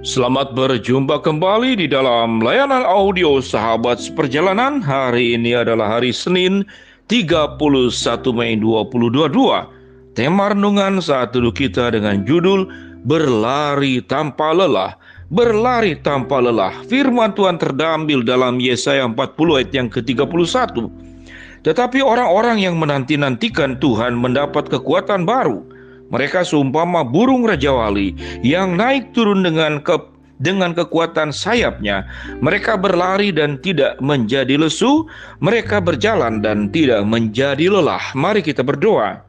Selamat berjumpa kembali di dalam layanan audio Sahabat Seperjalanan. Hari ini adalah hari Senin 31 Mei 2022. Tema renungan saat duduk kita dengan judul Berlari Tanpa Lelah. Berlari tanpa lelah. Firman Tuhan terdampil dalam Yesaya 40 ayat yang ke-31. Tetapi orang-orang yang menanti-nantikan Tuhan mendapat kekuatan baru. Mereka seumpama burung rajawali yang naik turun dengan kekuatan sayapnya. Mereka berlari dan tidak menjadi lesu. Mereka berjalan dan tidak menjadi lelah. Mari kita berdoa.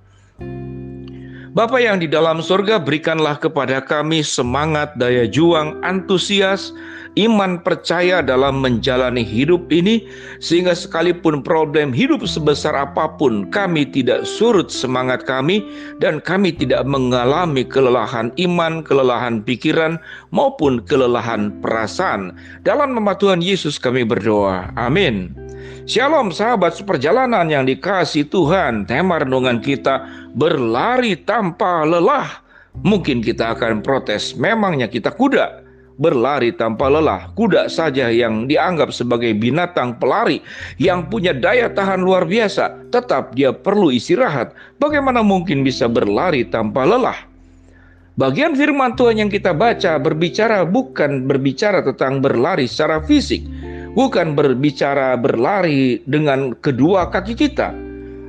Bapa yang di dalam surga, berikanlah kepada kami semangat, daya juang, antusias, iman percaya dalam menjalani hidup ini, sehingga sekalipun problem hidup sebesar apapun, kami tidak surut semangat kami, dan kami tidak mengalami kelelahan iman, kelelahan pikiran, maupun kelelahan perasaan. Dalam nama Tuhan Yesus kami berdoa. Amin. Shalom sahabat seperjalanan yang dikasihi Tuhan. Tema renungan kita berlari tanpa lelah. Mungkin kita akan protes, memangnya kita kuda? Berlari tanpa lelah, kuda saja yang dianggap sebagai binatang pelari yang punya daya tahan luar biasa, tetap dia perlu istirahat. Bagaimana mungkin bisa berlari tanpa lelah? Bagian firman Tuhan yang kita baca bukan berbicara tentang berlari secara fisik, bukan berbicara berlari dengan kedua kaki kita,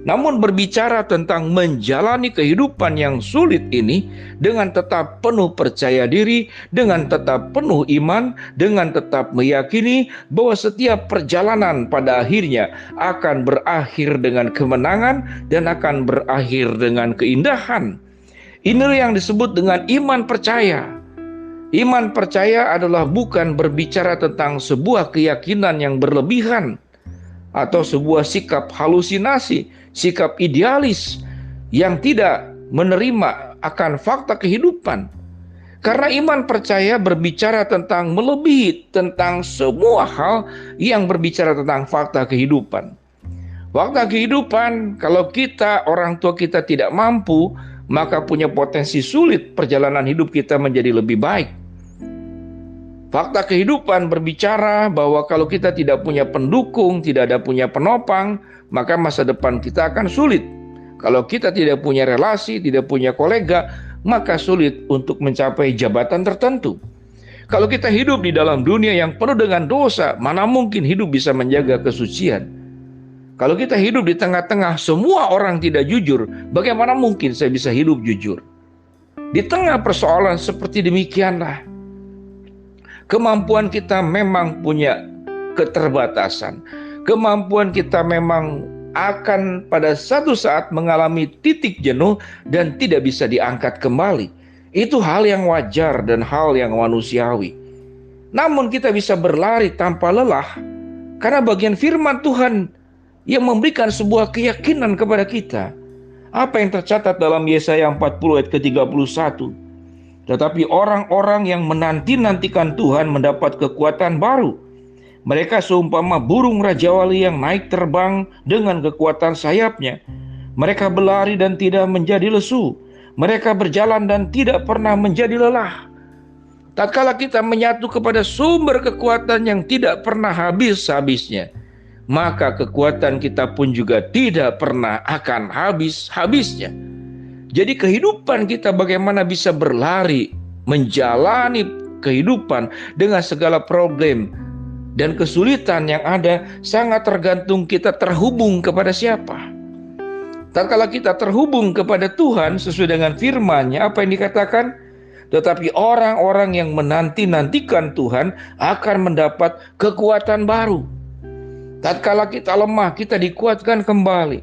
namun berbicara tentang menjalani kehidupan yang sulit ini dengan tetap penuh percaya diri, dengan tetap penuh iman, dengan tetap meyakini bahwa setiap perjalanan pada akhirnya akan berakhir dengan kemenangan dan akan berakhir dengan keindahan. Inilah yang disebut dengan iman percaya. Iman percaya adalah bukan berbicara tentang sebuah keyakinan yang berlebihan atau sebuah sikap halusinasi, sikap idealis yang tidak menerima akan fakta kehidupan. Karena iman percaya berbicara tentang melebihi tentang semua hal yang berbicara tentang fakta kehidupan. Fakta kehidupan, kalau orang tua kita tidak mampu, maka punya potensi sulit perjalanan hidup kita menjadi lebih baik. Fakta kehidupan berbicara bahwa kalau kita tidak punya pendukung, tidak ada punya penopang, maka masa depan kita akan sulit. Kalau kita tidak punya relasi, tidak punya kolega, maka sulit untuk mencapai jabatan tertentu. Kalau kita hidup di dalam dunia yang penuh dengan dosa, mana mungkin hidup bisa menjaga kesucian? Kalau kita hidup di tengah-tengah semua orang tidak jujur, bagaimana mungkin saya bisa hidup jujur? Di tengah persoalan seperti demikianlah, kemampuan kita memang punya keterbatasan. Kemampuan kita memang akan pada satu saat mengalami titik jenuh dan tidak bisa diangkat kembali. Itu hal yang wajar dan hal yang manusiawi. Namun kita bisa berlari tanpa lelah karena bagian firman Tuhan yang memberikan sebuah keyakinan kepada kita. Apa yang tercatat dalam Yesaya 40 ayat ke-31? Tetapi orang-orang yang menanti-nantikan Tuhan mendapat kekuatan baru. Mereka seumpama burung rajawali yang naik terbang dengan kekuatan sayapnya. Mereka berlari dan tidak menjadi lesu. Mereka berjalan dan tidak pernah menjadi lelah. Tatkala kita menyatu kepada sumber kekuatan yang tidak pernah habis-habisnya, maka kekuatan kita pun juga tidak pernah akan habis-habisnya. Jadi kehidupan kita bagaimana bisa berlari, menjalani kehidupan dengan segala problem dan kesulitan yang ada sangat tergantung kita terhubung kepada siapa. Tatkala kita terhubung kepada Tuhan sesuai dengan firman-Nya, apa yang dikatakan? Tetapi orang-orang yang menanti-nantikan Tuhan akan mendapat kekuatan baru. Tatkala kita lemah, kita dikuatkan kembali.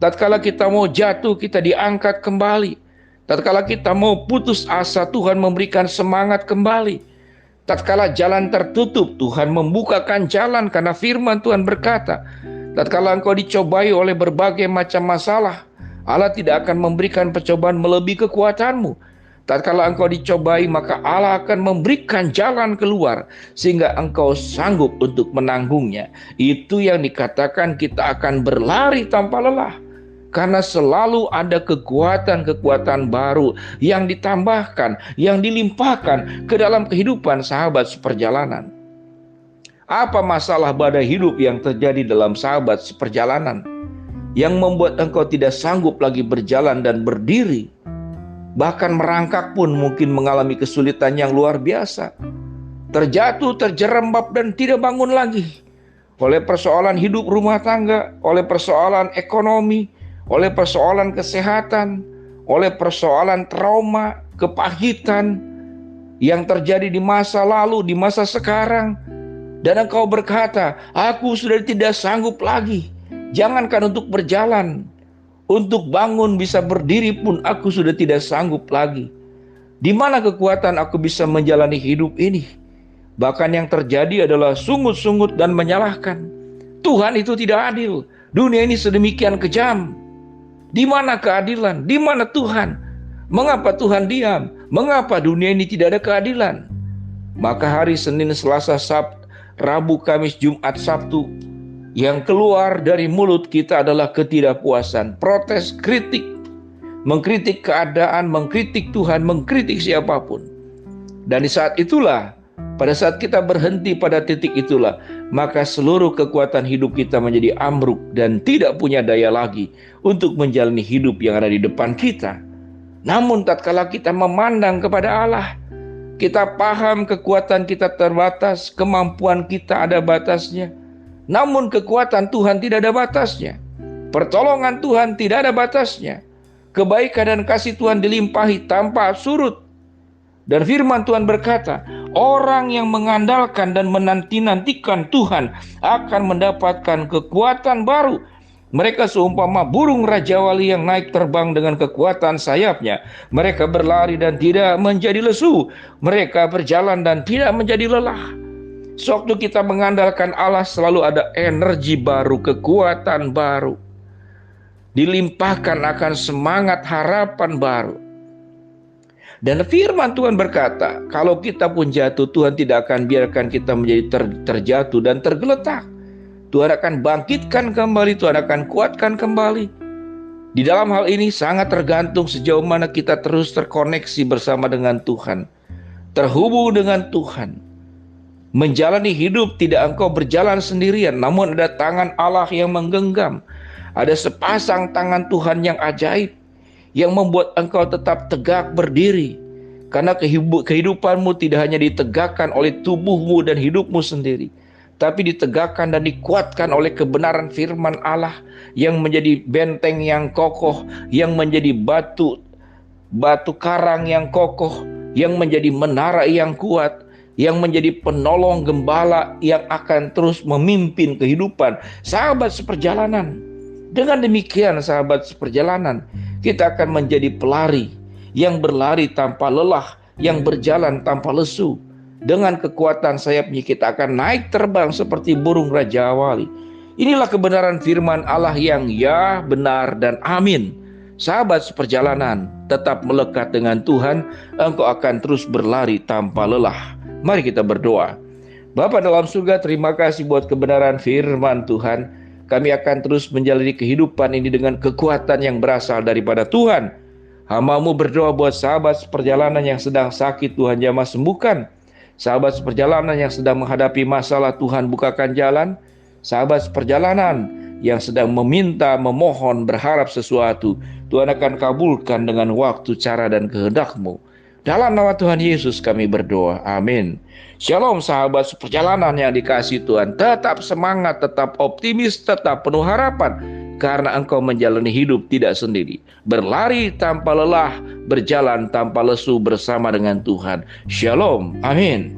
Tatkala kita mau jatuh, kita diangkat kembali. Tatkala kita mau putus asa, Tuhan memberikan semangat kembali. Tatkala jalan tertutup, Tuhan membukakan jalan karena firman Tuhan berkata, tatkala engkau dicobai oleh berbagai macam masalah, Allah tidak akan memberikan percobaan melebihi kekuatanmu. Tatkala engkau dicobai, maka Allah akan memberikan jalan keluar sehingga engkau sanggup untuk menanggungnya. Itu yang dikatakan kita akan berlari tanpa lelah. Karena selalu ada kekuatan-kekuatan baru yang ditambahkan, yang dilimpahkan ke dalam kehidupan sahabat seperjalanan. Apa masalah badai hidup yang terjadi dalam sahabat seperjalanan yang membuat engkau tidak sanggup lagi berjalan dan berdiri? Bahkan merangkak pun mungkin mengalami kesulitan yang luar biasa. Terjatuh, terjerembab dan tidak bangun lagi. Oleh persoalan hidup rumah tangga, oleh persoalan ekonomi, oleh persoalan kesehatan, oleh persoalan trauma, kepahitan yang terjadi di masa lalu, di masa sekarang. Dan engkau berkata, aku sudah tidak sanggup lagi. Jangankan untuk berjalan, untuk bangun bisa berdiri pun aku sudah tidak sanggup lagi. Di mana kekuatan aku bisa menjalani hidup ini? Bahkan yang terjadi adalah sungut-sungut dan menyalahkan. Tuhan itu tidak adil. Dunia ini sedemikian kejam. Di mana keadilan? Di mana Tuhan? Mengapa Tuhan diam? Mengapa dunia ini tidak ada keadilan? Maka hari Senin, Selasa, Sabtu, Rabu, Kamis, Jumat, Sabtu, yang keluar dari mulut kita adalah ketidakpuasan, protes, kritik, mengkritik keadaan, mengkritik Tuhan, mengkritik siapapun. Dan di saat itulah, pada saat kita berhenti pada titik itulah, maka seluruh kekuatan hidup kita menjadi ambruk dan tidak punya daya lagi untuk menjalani hidup yang ada di depan kita. Namun tatkala kita memandang kepada Allah, kita paham kekuatan kita terbatas, kemampuan kita ada batasnya. Namun kekuatan Tuhan tidak ada batasnya. Pertolongan Tuhan tidak ada batasnya. Kebaikan dan kasih Tuhan dilimpahi tanpa surut. Dan firman Tuhan berkata, orang yang mengandalkan dan menanti-nantikan Tuhan akan mendapatkan kekuatan baru. Mereka seumpama burung rajawali yang naik terbang dengan kekuatan sayapnya. Mereka berlari dan tidak menjadi lesu. Mereka berjalan dan tidak menjadi lelah. Sewaktu kita mengandalkan Allah, selalu ada energi baru, kekuatan baru. Dilimpahkan akan semangat harapan baru. Dan firman Tuhan berkata, kalau kita pun jatuh, Tuhan tidak akan biarkan kita menjadi terjatuh dan tergeletak. Tuhan akan bangkitkan kembali, Tuhan akan kuatkan kembali. Di dalam hal ini sangat tergantung sejauh mana kita terus terkoneksi bersama dengan Tuhan, terhubung dengan Tuhan. Menjalani hidup tidak engkau berjalan sendirian, namun ada tangan Allah yang menggenggam. Ada sepasang tangan Tuhan yang ajaib, yang membuat engkau tetap tegak berdiri. Karena kehidupanmu tidak hanya ditegakkan oleh tubuhmu dan hidupmu sendiri, tapi ditegakkan dan dikuatkan oleh kebenaran firman Allah yang menjadi benteng yang kokoh, yang menjadi batu karang yang kokoh, yang menjadi menara yang kuat, yang menjadi penolong gembala yang akan terus memimpin kehidupan sahabat seperjalanan. Dengan demikian sahabat seperjalanan, kita akan menjadi pelari yang berlari tanpa lelah, yang berjalan tanpa lesu. Dengan kekuatan sayapnya kita akan naik terbang seperti burung rajawali. Inilah kebenaran firman Allah yang ya, benar, dan amin. Sahabat seperjalanan, tetap melekat dengan Tuhan, engkau akan terus berlari tanpa lelah. Mari kita berdoa. Bapa dalam surga, terima kasih buat kebenaran firman Tuhan. Kami akan terus menjalani kehidupan ini dengan kekuatan yang berasal daripada Tuhan. Hamba-Mu berdoa buat sahabat seperjalanan yang sedang sakit, Tuhan jamah sembuhkan. Sahabat seperjalanan yang sedang menghadapi masalah, Tuhan bukakan jalan. Sahabat seperjalanan yang sedang meminta, memohon, berharap sesuatu, Tuhan akan kabulkan dengan waktu, cara, dan kehendak-Mu. Dalam nama Tuhan Yesus kami berdoa. Amin. Shalom sahabat seperjalanan yang dikasihi Tuhan. Tetap semangat, tetap optimis, tetap penuh harapan. Karena engkau menjalani hidup tidak sendiri. Berlari tanpa lelah, berjalan tanpa lesu bersama dengan Tuhan. Shalom. Amin.